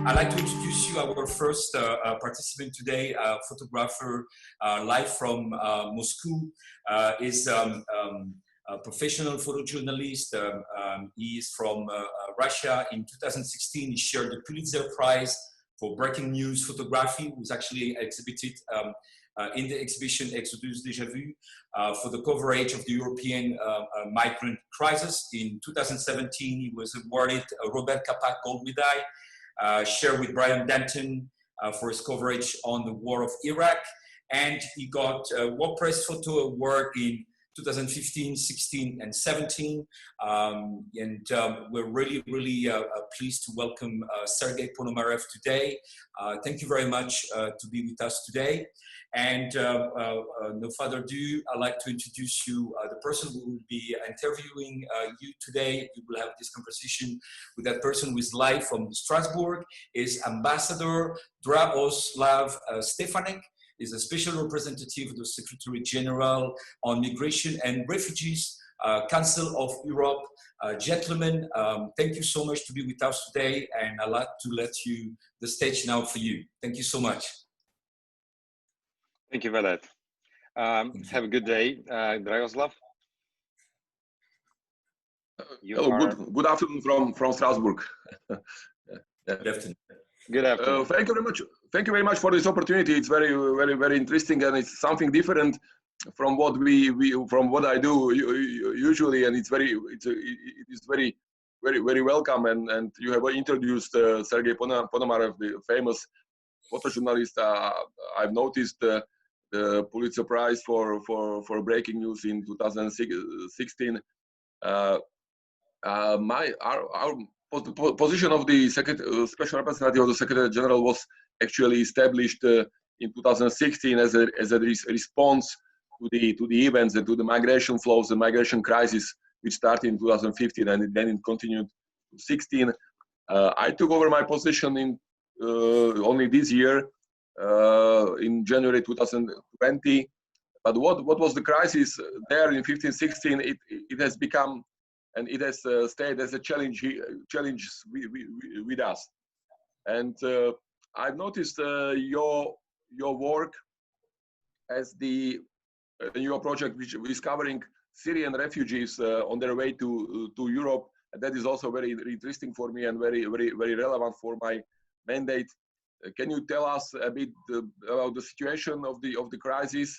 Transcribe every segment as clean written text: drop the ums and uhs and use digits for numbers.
I'd like to introduce you our first participant today, photographer live from Moscow. Is a professional photojournalist. He is from Russia. In 2016, he shared the Pulitzer Prize for breaking news photography, was actually exhibited in the exhibition Exodus Deja VU for the coverage of the European migrant crisis. In 2017, he was awarded a Robert Capa Gold Medal, shared with Brian Danton for his coverage on the war of Iraq. And he got a World Press Photo Award in 2015, 16, and 17. We're really pleased to welcome Sergey Ponomarev today. Thank you very much to be with us today. And no further ado, I'd like to introduce you the person who will be interviewing you today. You will have this conversation with that person who is live from Strasbourg, is Ambassador Drahoslav Stenfanek. Is a special representative of the Secretary General on Migration and Refugees, Council of Europe. Gentlemen, thank you so much to be with us today, and I'd like to let you the stage now for you. Thank you so much. Thank you, Valet. Have a good day, Drahoslav. Good afternoon from Strasbourg. Good afternoon. Good afternoon. Thank you very much. Thank you very much for this opportunity. It's very interesting, and it's something different from what from what I do usually, and it is very welcome. And you have introduced Sergey Ponomarev, the famous photojournalist. I've noticed the Pulitzer Prize for breaking news in 2016. The position of the special representative of the Secretary General was actually established in 2016 as a response to the events and to the migration flows, the migration crisis, which started in 2015 and then it continued to 2016. I took over my position in only this year, in January 2020. But what was the crisis there in 15-16? It has become, and it has stayed as a challenge with us. And I've noticed your work as your project, which is covering Syrian refugees on their way to Europe. And that is also very interesting for me and very relevant for my mandate. Can you tell us a bit about the situation of the crisis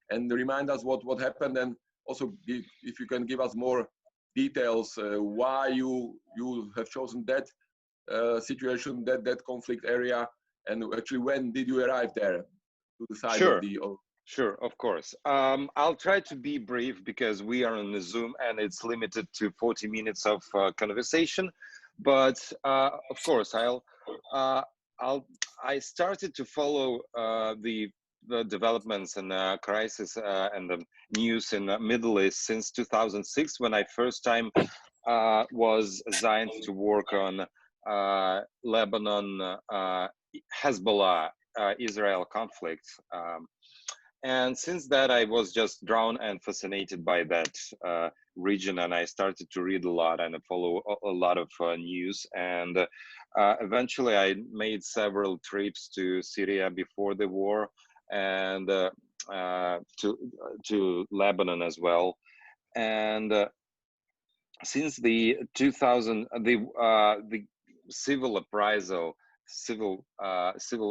and remind us what happened, and also if you can give us more details why you have chosen that situation, that conflict area, and actually when did you arrive there to the side of the... Sure, of course. I'll try to be brief because we are on the Zoom and it's limited to 40 minutes of conversation. But of course, I started to follow the developments and crisis and the news in the Middle East since 2006, when I first time was assigned to work on Lebanon, Hezbollah, Israel conflict. And since that, I was just drawn and fascinated by that region, and I started to read a lot and follow a lot of news. And eventually, I made several trips to Syria before the war, and to Lebanon as well. And since the civil uprisal, civil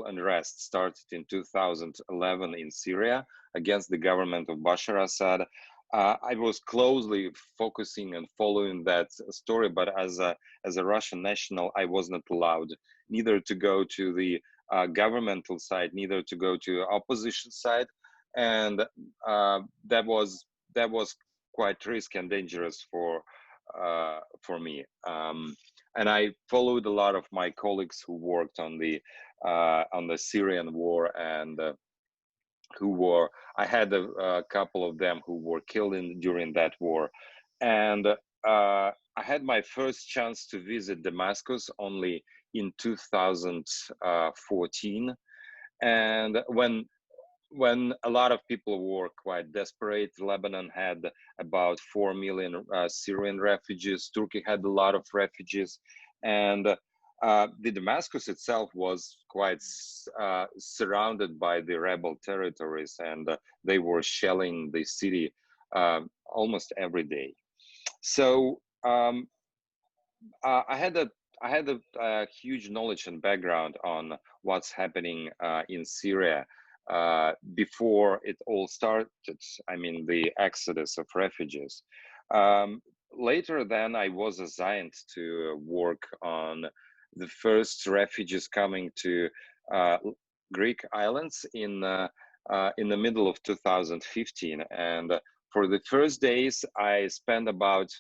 unrest started in 2011 in Syria against the government of Bashar Assad, I was closely focusing and following that story. But as a Russian national, I was not allowed neither to go to the governmental side, neither to go to opposition side, and that was quite risky and dangerous for me. And I followed a lot of my colleagues who worked on the Syrian war, and I had a couple of them who were killed during that war. And I had my first chance to visit Damascus only in 2014, and when a lot of people were quite desperate. Lebanon had about 4 million Syrian refugees. Turkey had a lot of refugees, and The Damascus itself was quite surrounded by the rebel territories, and they were shelling the city almost every day. So I had a huge knowledge and background on what's happening in Syria before it all started. I mean, the exodus of refugees. Later, then, I was assigned to work on the first refugees coming to Greek islands in the middle of 2015, and for the first days, I spent about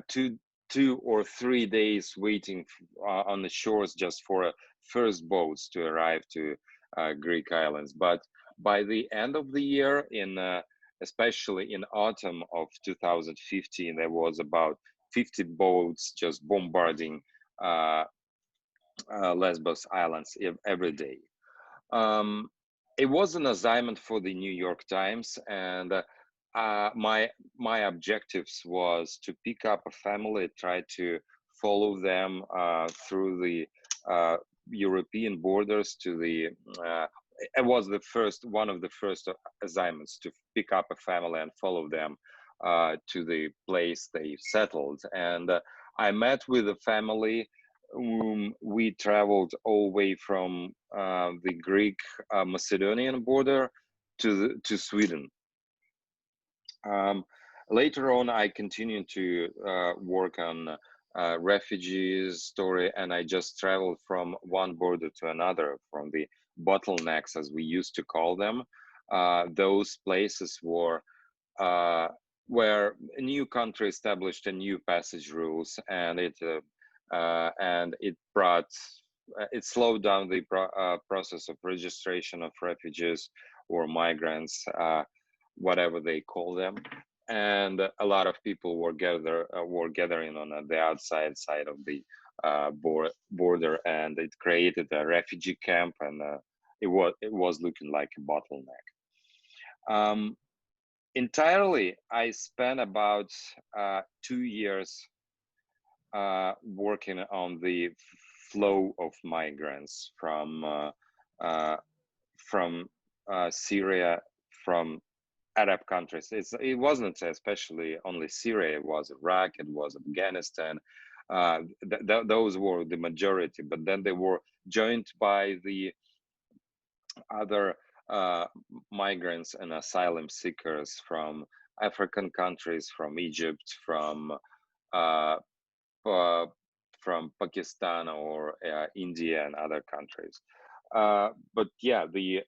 2 or 3 days waiting on the shores just for first boats to arrive to Greek islands. But by the end of the year, especially in autumn of 2015, there was about 50 boats just bombarding Lesbos islands every day. It was an assignment for the New York Times, and my objectives was to pick up a family, try to follow them through the European borders to the. It was one of the first assignments, to pick up a family and follow them to the place they settled. And I met with a family whom we traveled all the way from the Greek Macedonian border to Sweden. Later on, I continued to work on refugees story, and I just traveled from one border to another, from the bottlenecks, as we used to call them. Those places were where a new country established a new passage rules, and it slowed down the process of registration of refugees or migrants, whatever they call them. And a lot of people were gathering on the outside side of the border, and it created a refugee camp, and it was looking like a bottleneck. Entirely, I spent about 2 years working on the flow of migrants from Syria, from Arab countries. It wasn't especially only Syria. It was Iraq. It was Afghanistan. Those were the majority, but then they were joined by the other migrants and asylum seekers from African countries, from Egypt, from Pakistan or India and other countries. But yeah, the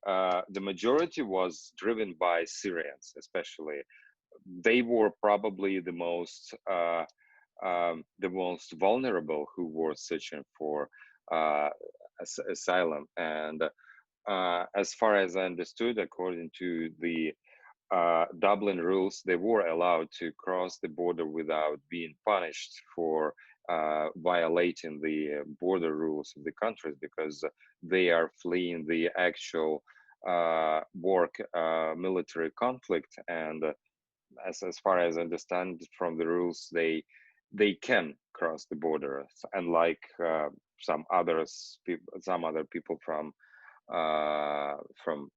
majority was driven by Syrians, especially. They were probably the most vulnerable, who were searching for asylum. And as far as I understood, according to the Dublin rules, they were allowed to cross the border without being punished for violating the border rules of the countries, because they are fleeing the actual military conflict. And as far as I understand from the rules, they can cross the border, unlike some other people from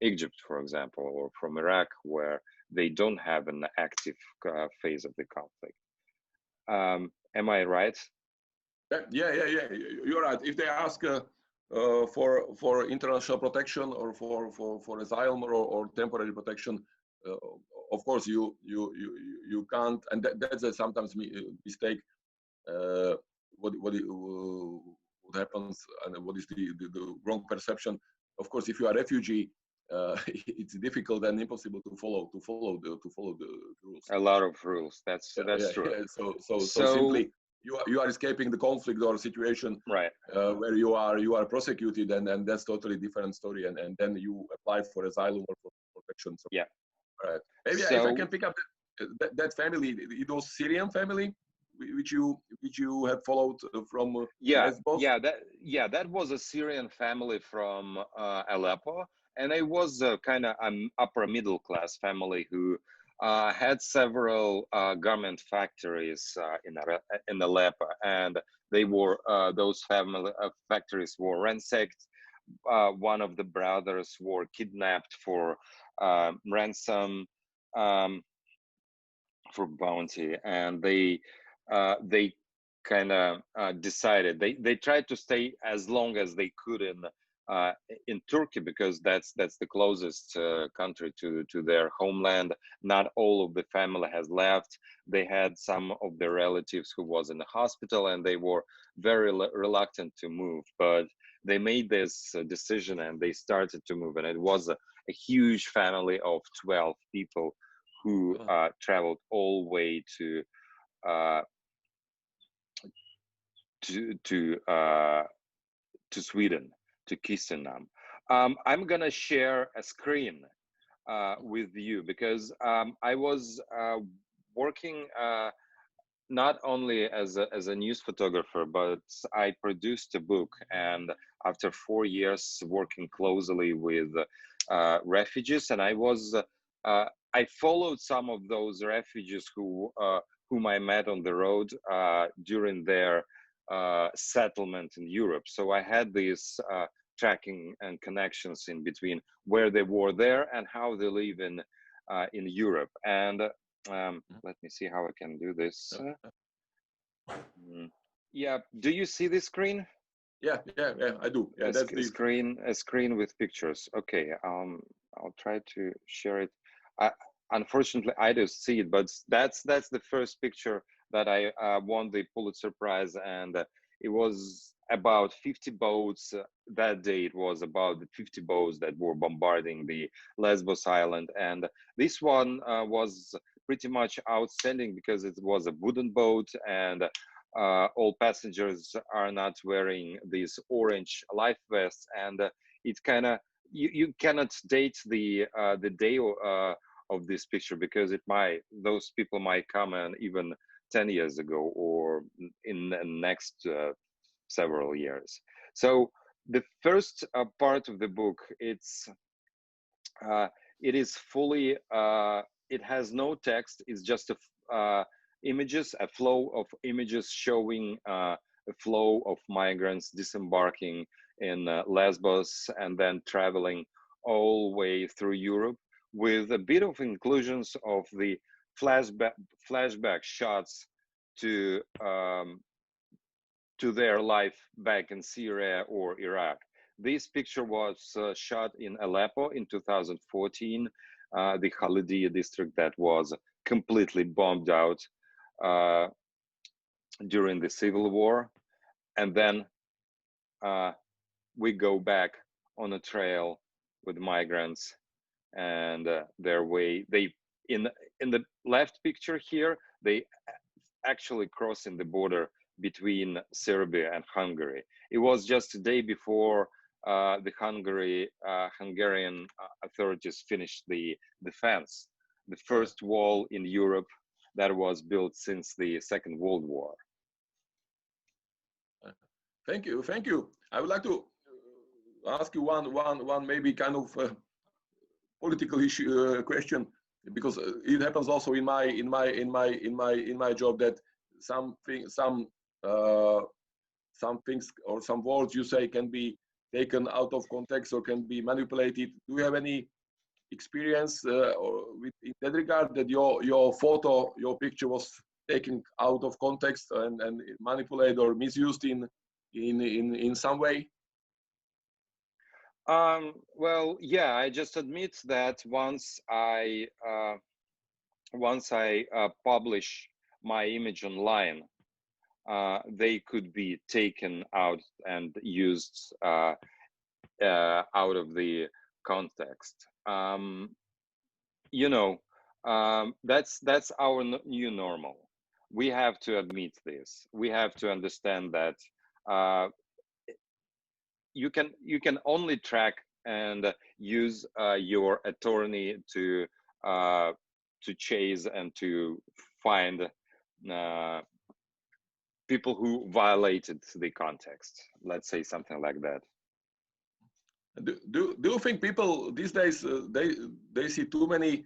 Egypt, for example, or from Iraq, where they don't have an active phase of the conflict. Am I right? Yeah. You're right. If they ask for international protection or for asylum or temporary protection, of course you can't, and that's a sometimes mistake. What happens, and what is the wrong perception? Of course, if you are a refugee, it's difficult and impossible to follow the rules. A lot of rules. That's true. Yeah. So simply you are escaping the conflict or situation, right, where you are prosecuted, and that's totally different story. And then you apply for asylum or for protection. So, yeah. Right. Maybe if I can pick up that family, it was Syrian family, which you have followed from Lesbos? That was a Syrian family from Aleppo, and it was a kind of upper middle class family who had several garment factories in Aleppo, and they were those family factories were ransacked. One of the brothers were kidnapped for ransom, for bounty, and they kind of decided they tried to stay as long as they could in Turkey, because that's the closest country to their homeland. Not all of the family has left. They had some of their relatives who was in the hospital, and they were very reluctant to move, but they made this decision and they started to move. And it was a huge family of 12 people who traveled all the way to Sweden, to Chisinau. I'm gonna share a screen with you, because I was working not only as a news photographer, but I produced a book. And after 4 years working closely with refugees, and I followed some of those refugees whom I met on the road during their settlement in Europe. So I had these tracking and connections in between where they were there and how they live in Europe. And let me see how I can do this. Yeah, do you see this screen? Yeah, I do. Yeah, that's the screen. A screen with pictures. Okay, I'll try to share it. Unfortunately, I don't see it, but that's the first picture that I won the Pulitzer Prize, and it was about 50 boats. That day, it was about the 50 boats that were bombarding the Lesbos island, and this one was pretty much outstanding because it was a wooden boat, and all passengers are not wearing these orange life vests, and it kind of you cannot date the day of this picture, because those people might come and even 10 years ago or in the next several years. So the first part of the book, it is fully it has no text. It's just images, a flow of images showing a flow of migrants disembarking in Lesbos and then traveling all the way through Europe, with a bit of inclusions of the flashback shots to their life back in Syria or Iraq. This picture was shot in Aleppo in 2014, the Khalidiyya district that was completely bombed out during the civil war. And then we go back on a trail with migrants and their way. In the left picture here, they actually crossing the border between Serbia and Hungary. It was just a day before the Hungarian authorities finished the fence, the first wall in Europe that was built since the Second World War. Thank you. I would like to ask you one maybe kind of political issue question, because it happens also in my job that some things or some words you say can be taken out of context or can be manipulated. Do you have any experience in that regard, that your picture was taken out of context and manipulated or misused in some way? Well, yeah, I just admit that once I publish my image online, they could be taken out and used out of the context. That's our new normal. We have to admit this. We have to understand that you can only track and use your attorney to chase and to find people who violated the context. Let's say something like that. Do you think people these days they see too many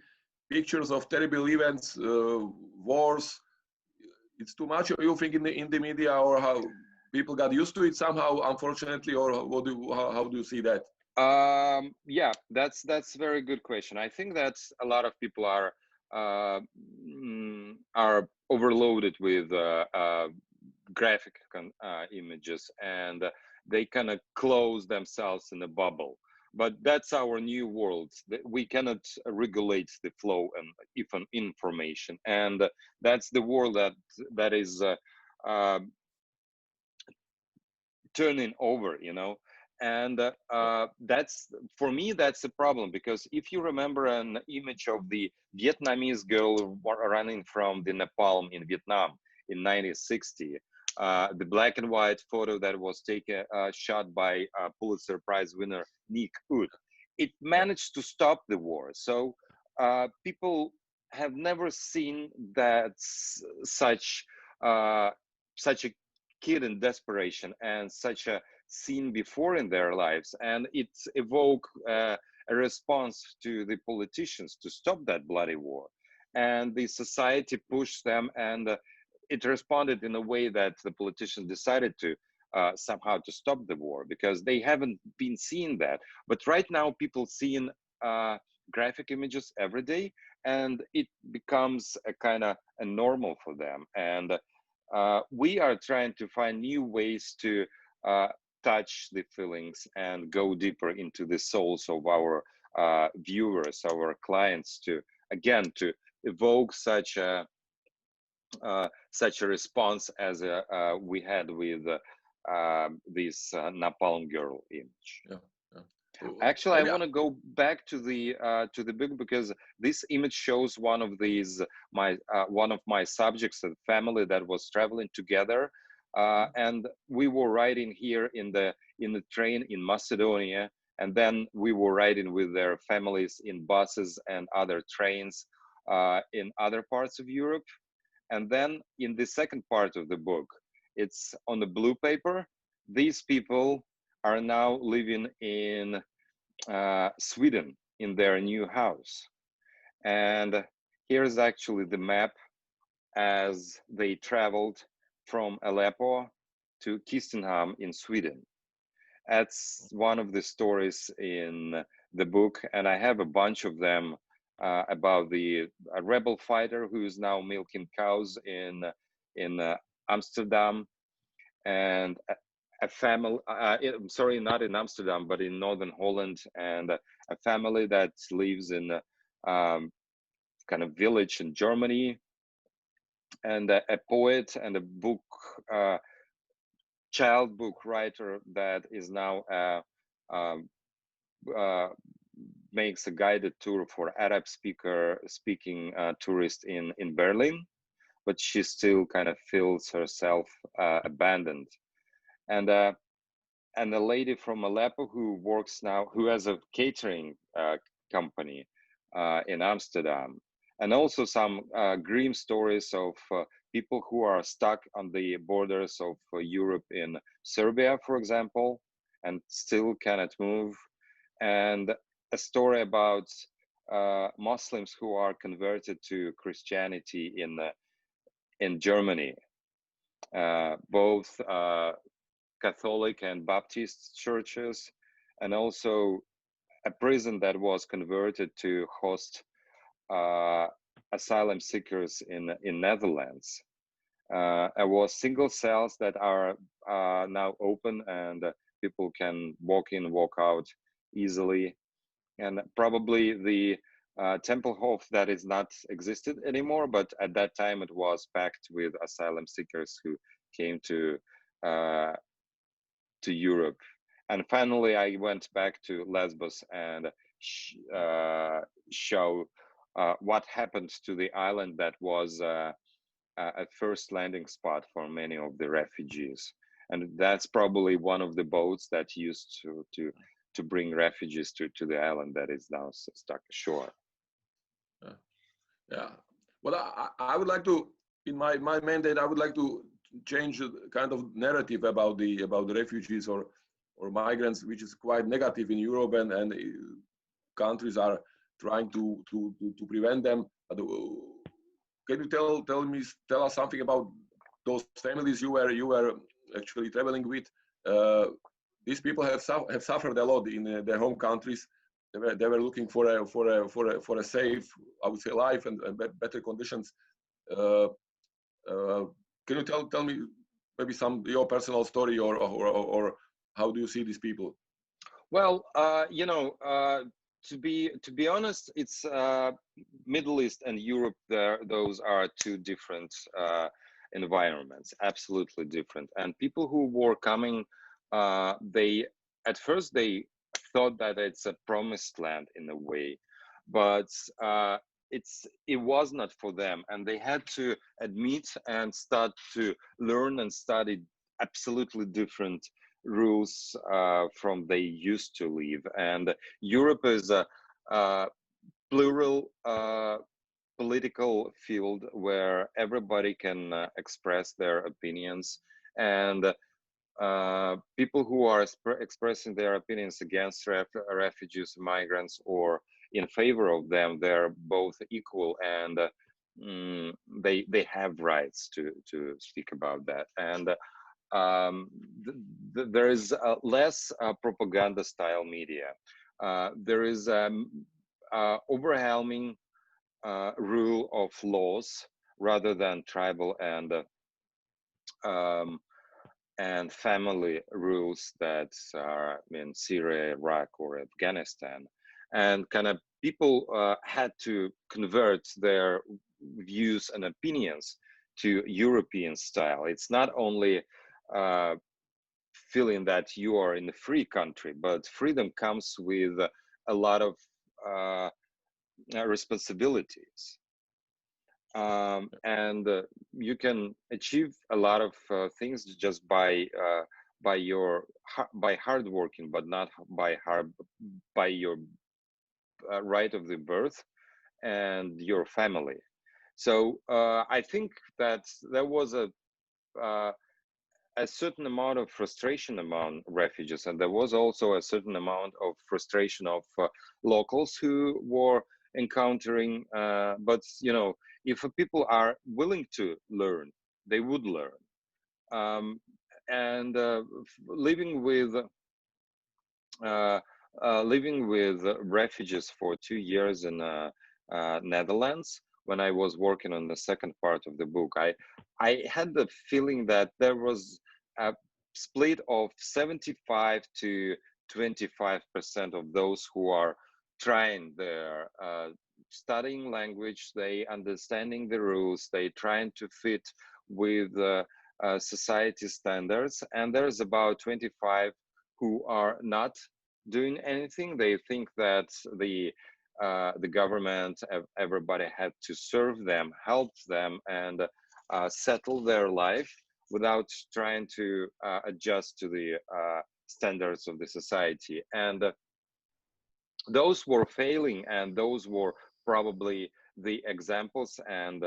pictures of terrible events, wars. It's too much, you think, in the media, or how people got used to it somehow, unfortunately, or how do you see that? Yeah, that's a very good question. I think that a lot of people are overloaded with graphic images, and they kind of close themselves in a bubble. But that's our new world. We cannot regulate the flow and even information, and that's the world that is turning over, you know. And that's, for me, that's a problem, because if you remember an image of the Vietnamese girl running from the napalm in Vietnam in 1960, the black and white photo that was taken, shot by Pulitzer Prize winner Nick Ut, it managed to stop the war. So people have never seen that such a kid in desperation and such a scene before in their lives, and it evoked a response to the politicians to stop that bloody war, and the society pushed them, and it responded in a way that the politicians decided to somehow to stop the war, because they haven't been seeing that. But right now people seeing graphic images every day, and it becomes a kind of a normal for them, and we are trying to find new ways to touch the feelings and go deeper into the souls of our viewers, our clients, to again to evoke such a response as we had with this napalm girl image. Yeah. Actually, I want to go back to the book, because this image shows one of these one of my subjects, a family that was traveling together, and we were riding here in the train in Macedonia, and then we were riding with their families in buses and other trains in other parts of Europe. And then in the second part of the book, it's on the blue paper. These people are now living in Sweden in their new house. And here's actually the map as they traveled from Aleppo to Kristinehamn in Sweden. That's one of the stories in the book, and I have a bunch of them about a rebel fighter who is now milking cows in Amsterdam, and a family, sorry, not in Amsterdam, but in Northern Holland, and a family that lives in a kind of village in Germany, and a poet and a book, child book writer that is now makes a guided tour for Arab speaking tourists in Berlin, but she still kind of feels herself abandoned. And a lady from Aleppo who works now, who has a catering company in Amsterdam, and also some grim stories of people who are stuck on the borders of Europe in Serbia, for example, and still cannot move, and a story about Muslims who are converted to Christianity in Germany, both Catholic and Baptist churches, and also a prison that was converted to host asylum seekers in Netherlands. There was single cells that are now open, and people can walk in, walk out easily. And probably the Tempelhof that is not existed anymore, but at that time it was packed with asylum seekers who came to Europe. And finally, I went back to Lesbos and show what happened to the island that was a first landing spot for many of the refugees. And that's probably one of the boats that used to bring refugees to the island that is now stuck ashore. Yeah. Well, I would like to, in my mandate, I would like to change the kind of narrative about the refugees or migrants, which is quite negative in Europe, and countries are trying to prevent them. But, can you tell us something about those families you were actually traveling with? These people have suffered a lot in their home countries. They were looking for a safe, I would say, life and better conditions. Can you tell me maybe your personal story, or how do you see these people? Well, you know, to be honest, it's Middle East and Europe. Those are two different environments, absolutely different. And people who were coming, they at first they thought that it's a promised land in a way, but it was not for them, and they had to admit and start to learn and study absolutely different rules from they used to live. And Europe is a plural political field where everybody can express their opinions, and people who are expressing their opinions against refugees, migrants, or in favor of them, they're both equal, and they have rights to speak about that. And there is less propaganda style media. There is overwhelming rule of laws rather than tribal and family rules that are in Syria, Iraq, or Afghanistan. And kind of people had to convert their views and opinions to European style. It's not only feeling that you are in a free country, but freedom comes with a lot of responsibilities. And you can achieve a lot of things just by hard working, but not by your right of the birth and your family. So I think that there was a certain amount of frustration among refugees, and there was also a certain amount of frustration of locals who were encountering. But you know, if people are willing to learn, they would learn. And living with refugees for 2 years in Netherlands, when I was working on the second part of the book, I had the feeling that there was a split of 75 to 25% of those who are trying their studying language, they understanding the rules, they trying to fit with society standards, and there's about 25 who are not doing anything. They think that the government, everybody had to serve them, help them, and settle their life without trying to adjust to the standards of the society. And those were failing, and those were probably the examples and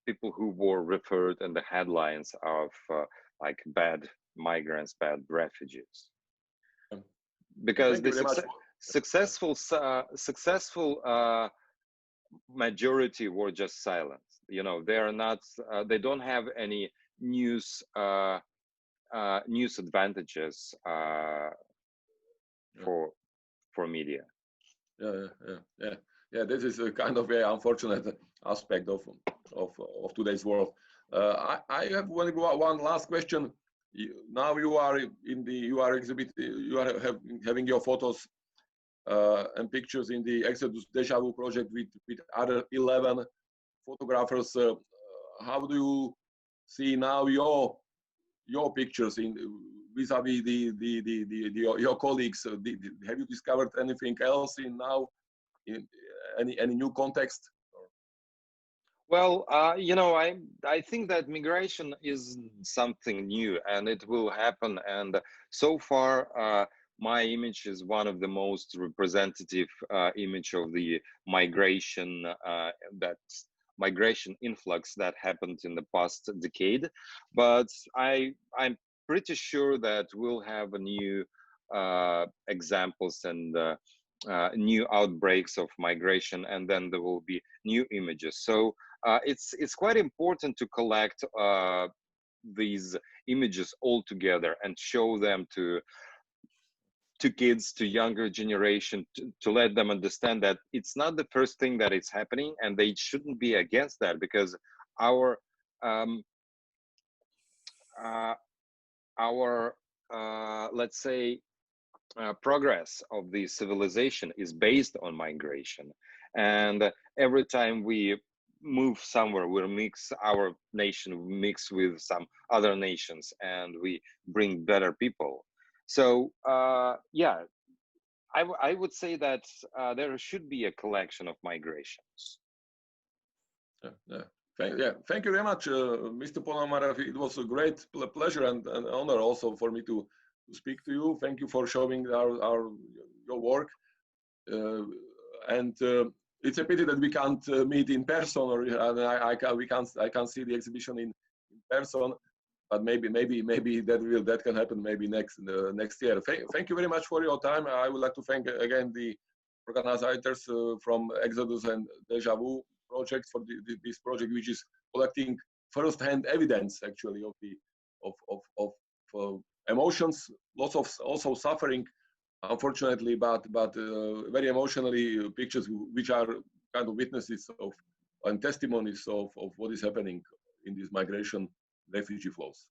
people who were referred in the headlines of like bad migrants, bad refugees. Because the successful majority were just silent. You know, they are not. They don't have any news advantages for media. Yeah. This is a kind of very unfortunate aspect of today's world. I have one last question. Now you are having your photos and pictures in the Exodus Deja VU project with other 11 photographers. How do you see now your pictures in vis-a-vis your colleagues? Have you discovered anything else in any new context? Well, you know, I think that migration is something new, and it will happen. And so far, my image is one of the most representative image of the migration migration influx that happened in the past decade. But I'm pretty sure that we'll have a new examples and new outbreaks of migration, and then there will be new images. So it's quite important to collect these images all together and show them to kids, to younger generation, to let them understand that it's not the first thing that is happening, and they shouldn't be against that, because our let's say progress of the civilization is based on migration, and every time we move somewhere, we mix our nation, mix with some other nations, and we bring better people. So yeah, I would say that there should be a collection of migrations. Thank you very much, Mr. Ponomarev. It was a great pleasure and an honor also for me to speak to you. Thank you for showing your work. And it's a pity that we can't meet in person, or I can't see the exhibition in person. But maybe that can happen maybe next year. Thank you very much for your time. I would like to thank again the organizers from Exodus and Deja VU project for this project, which is collecting first-hand evidence actually of emotions, lots of also suffering, unfortunately, but very emotionally pictures which are kind of witnesses of and testimonies of what is happening in this migration refugee flows.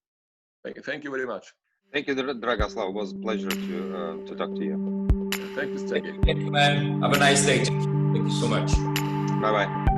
Thank you very much. Thank you, Drahoslav. It was a pleasure to talk to you. Thank you, Sergey. Thank you, man. Have a nice day. Thank you so much. Bye-bye.